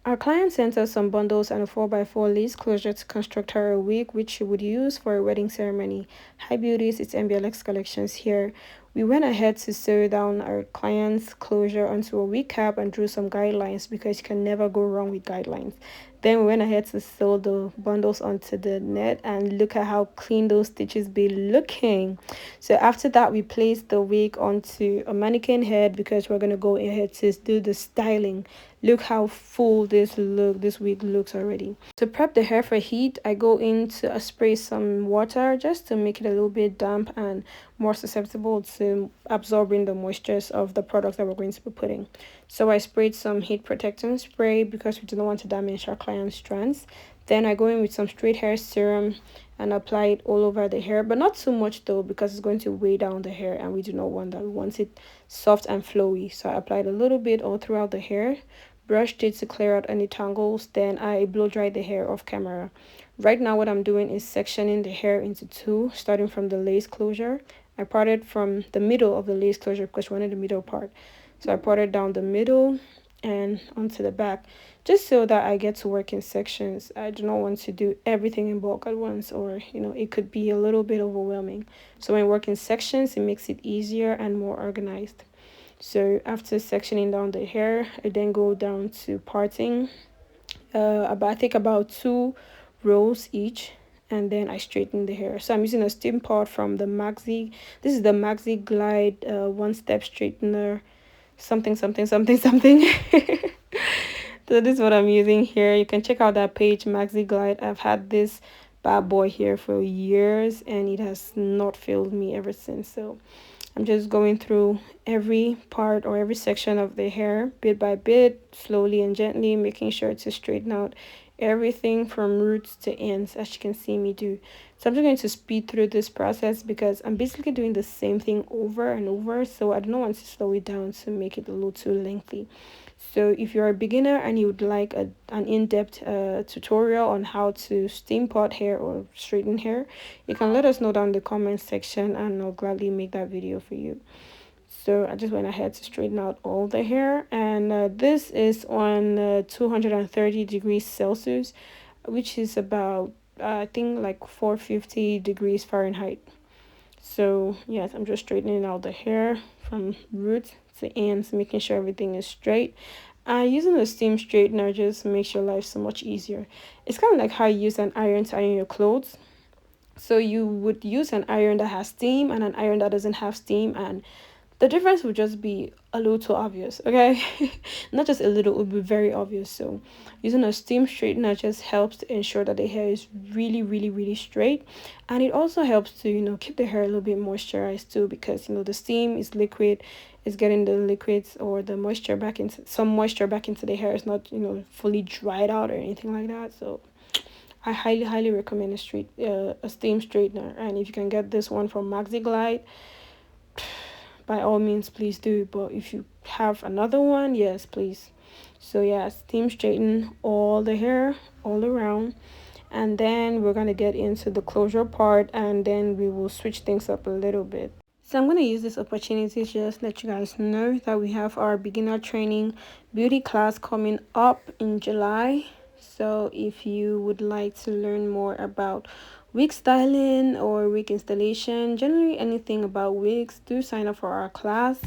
Our client sent us some bundles and a 4x4 lace closure to construct her a wig, which she would use for a wedding ceremony. Hi beauties, it's NBLX Collections here. We went ahead to sew down our client's closure onto a wig cap and drew some guidelines because you can never go wrong with guidelines. Then we went ahead to sew the bundles onto the net and look at how clean those stitches be looking. So after that, we placed the wig onto a mannequin head because we're going to go ahead to do the styling. Look how full this wig looks already. To prep the hair for heat, I go in to spray some water just to make it a little bit damp and more susceptible to absorbing the moistures of the product that we're going to be putting. So I sprayed some heat protectant spray because we do not want to damage our client's strands. Then I go in with some straight hair serum and apply it all over the hair, but not too much though because it's going to weigh down the hair and we do not want that. We want it soft and flowy. So I applied a little bit all throughout the hair, brushed it to clear out any tangles, then I blow dried the hair off camera. Right now what I'm doing is sectioning the hair into two, starting from the lace closure. I parted from the middle of the lace closure because we wanted the middle part. So I parted down the middle and onto the back just so that I get to work in sections. I do not want to do everything in bulk at once, or it could be a little bit overwhelming. So when I work in sections, it makes it easier and more organized. So after sectioning down the hair, I then go down to parting. I think about 2 rows each, and then I straighten the hair. So I'm using a steam pot from the Maxi. This is the MaxiGlide one step straightener, something something something something. So this is what I'm using here. You can check out that page, MaxiGlide. I've had this bad boy here for years and it has not failed me ever since. So I'm just going through every part or every section of the hair bit by bit, slowly and gently, making sure to straighten out everything from roots to ends, as you can see me do. So I'm just going to speed through this process because I'm basically doing the same thing over and over, so I don't want to slow it down to make it a little too lengthy. So if you're a beginner and you would like an in-depth tutorial on how to steam pot hair or straighten hair, you can let us know down in the comment section and I'll gladly make that video for you. So I just went ahead to straighten out all the hair, and this is on 230 degrees Celsius, which is about I think like 450 degrees Fahrenheit. So yes, I'm just straightening out the hair from roots to ends, making sure everything is straight. Using a steam straightener just makes your life so much easier. It's kind of like how you use an iron to iron your clothes. So you would use an iron that has steam and an iron that doesn't have steam, and the difference would just be a little too obvious, okay? Not just a little, it would be very obvious. So using a steam straightener just helps to ensure that the hair is really, really, really straight. And it also helps to, keep the hair a little bit moisturized too, because, the steam is liquid, is getting the liquids or the moisture back into, some moisture back into the hair. It's not, fully dried out or anything like that. So I highly, highly recommend a steam straightener. And if you can get this one from MaxiGlide, by all means please do. But if you have another one, yes please. So yeah, steam straighten all the hair all around, and then we're gonna get into the closure part, and then we will switch things up a little bit. So I'm going to use this opportunity to just let you guys know that we have our beginner training beauty class coming up in July. So if you would like to learn more about wig styling or wig installation, generally anything about wigs, do sign up for our class.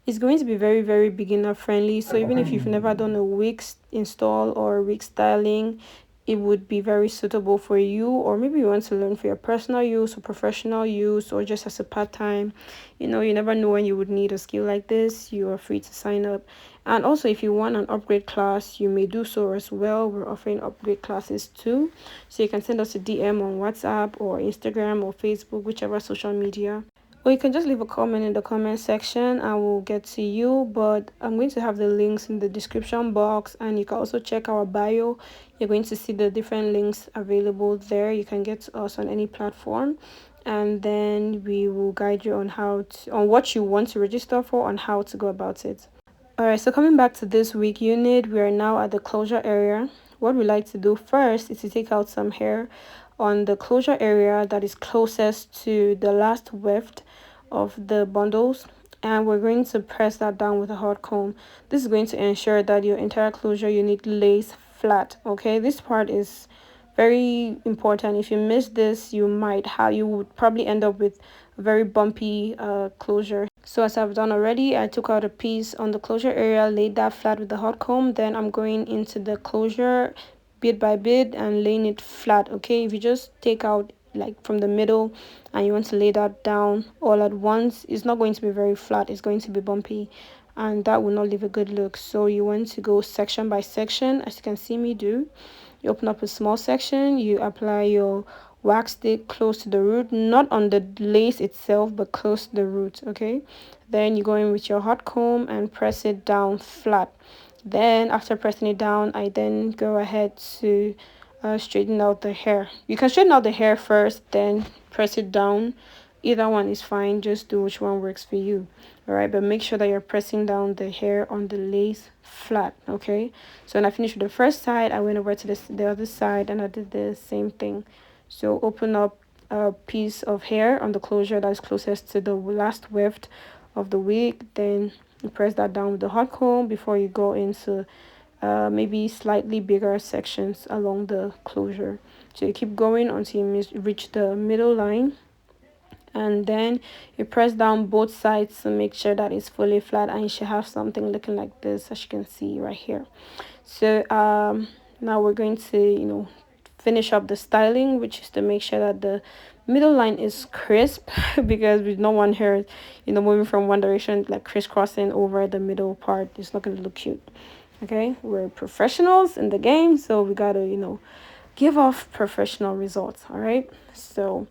It's going to be very, very beginner friendly. So even if you've never done a wig install or wig styling, it would be very suitable for you. Or maybe you want to learn for your personal use or professional use, or just as a part-time. You never know when you would need a skill like this. You are free to sign up. And also, if you want an upgrade class, you may do so as well. We're offering upgrade classes too, so you can send us a DM on WhatsApp or Instagram or Facebook, whichever social media. Or you can just leave a comment in the comment section and we'll get to you. But I'm going to have the links in the description box, and you can also check our bio. You're going to see the different links available there. You can get to us on any platform, and then we will guide you on on what you want to register for and how to go about it. Alright, so coming back to this wig unit, we are now at the closure area. What we like to do first is to take out some hair on the closure area that is closest to the last weft of the bundles, and we're going to press that down with a hot comb. This is going to ensure that your entire closure unit lays flat. Okay, this part is very important. If you miss this, you would probably end up with a very bumpy closure. So as I've done already, I took out a piece on the closure area, laid that flat with the hot comb. Then I'm going into the closure bit by bit and laying it flat. Okay, if you just take out like from the middle and you want to lay that down all at once, it's not going to be very flat, it's going to be bumpy, and that will not leave a good look. So you want to go section by section, as you can see me do. You open up a small section, you apply your wax stick close to the root, not on the lace itself but close to the root. Okay, then you go in with your hot comb and press it down flat. Then after pressing it down, I then go ahead to straighten out the hair. You can straighten out the hair first, then press it down. Either one is fine, just do which one works for you. All right, but make sure that you're pressing down the hair on the lace flat. Okay, so when I finished with the first side, I went over to the other side and I did the same thing. So open up a piece of hair on the closure that's closest to the last weft of the wig, then you press that down with the hot comb before you go into maybe slightly bigger sections along the closure. So you keep going until you reach the middle line, and then you press down both sides to make sure that it's fully flat, and you should have something looking like this, as you can see right here. So now we're going to finish up the styling, which is to make sure that the middle line is crisp because we don't want hair moving from one direction, like crisscrossing over the middle part. It's not going to look cute. Okay, we're professionals in the game, so we gotta give off professional results. All right, so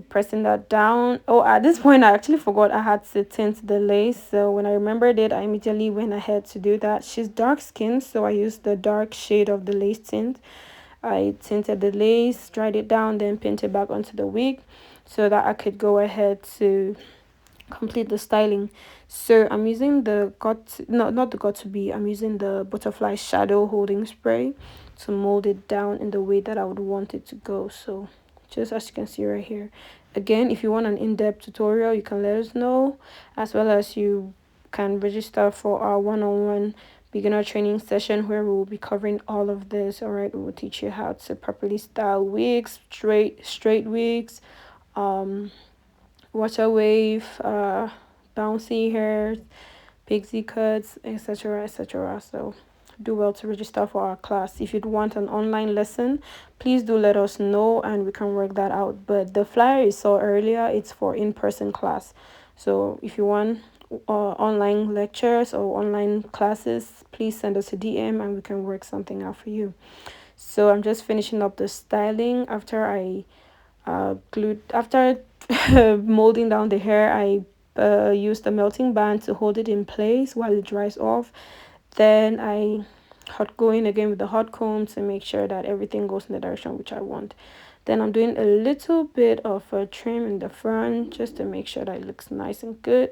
pressing that down. Oh, at this point I actually forgot I had to tint the lace, so when I remembered it, I immediately went ahead to do that. She's dark skinned, so I used the dark shade of the lace tint. I tinted the lace, dried it down, then pinned it back onto the wig so that I could go ahead to complete the styling. So I'm using the not the got2b, I'm using the butterfly shadow holding spray to mold it down in the way that I would want it to go. So just as you can see right here. Again, if you want an in-depth tutorial, you can let us know, as well as you can register for our one-on-one beginner training session where we will be covering all of this. All right, we will teach you how to properly style wigs, straight wigs, water wave, bouncy hair, pixie cuts, etc, etc. So do well to register for our class. If you'd want an online lesson, please do let us know and we can work that out. But the flyer you saw earlier, it's for in-person class. So if you want online lectures or online classes, please send us a DM and we can work something out for you. So I'm just finishing up the styling after I after molding down the hair. I used a melting band to hold it in place while it dries off. Then I go in again with the hot comb to make sure that everything goes in the direction which I want. Then I'm doing a little bit of a trim in the front just to make sure that it looks nice and good.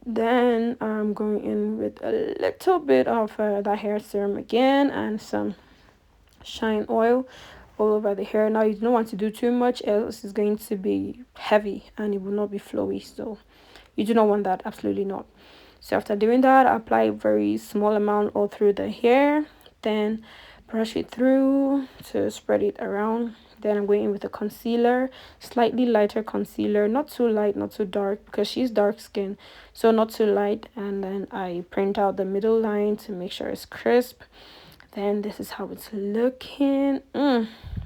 Then I'm going in with a little bit of that hair serum again and some shine oil all over the hair. Now you don't want to do too much, else it's going to be heavy and it will not be flowy. So you do not want that, absolutely not. So after doing that, I apply a very small amount all through the hair, then brush it through to spread it around. Then I'm going in with a concealer, slightly lighter concealer, not too light, not too dark, because she's dark skin, so not too light. And then I print out the middle line to make sure it's crisp. Then this is how it's looking.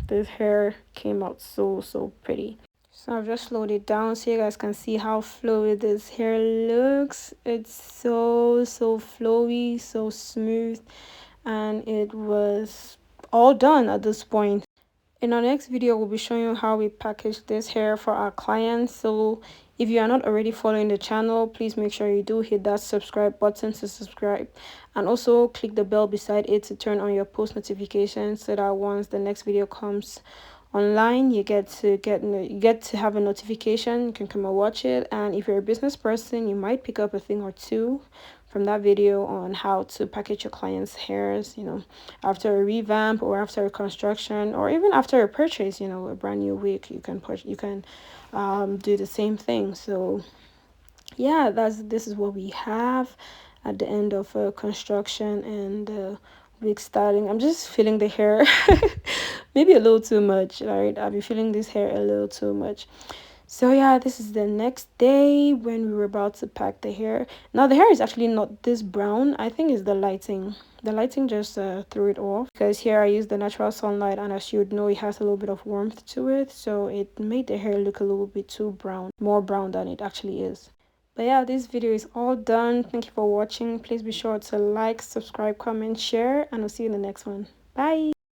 This hair came out so pretty. So I've just slowed it down so you guys can see how flowy this hair looks. It's so flowy, so smooth, and it was all done at this point. In our next video, we'll be showing you how we package this hair for our clients. So if you are not already following the channel, please make sure you do hit that subscribe button to subscribe, and also click the bell beside it to turn on your post notifications so that once the next video comes online, you get to have a notification. You can come and watch it, and if you're a business person, you might pick up a thing or two from that video on how to package your clients' hairs, after a revamp or after a construction or even after a purchase, a brand new wig. You can do the same thing. So yeah, this is what we have at the end of construction and wig styling. I'm just feeling the hair maybe a little too much, right? I'll be feeling this hair a little too much. So yeah, this is the next day when we were about to pack the hair. Now the hair is actually not this brown. I think it's the lighting. The lighting just threw it off, because here I used the natural sunlight, and as you would know, it has a little bit of warmth to it, so it made the hair look a little bit too brown, more brown than it actually is. But yeah, this video is all done. Thank you for watching. Please be sure to like, subscribe, comment, share, and I'll see you in the next one. Bye.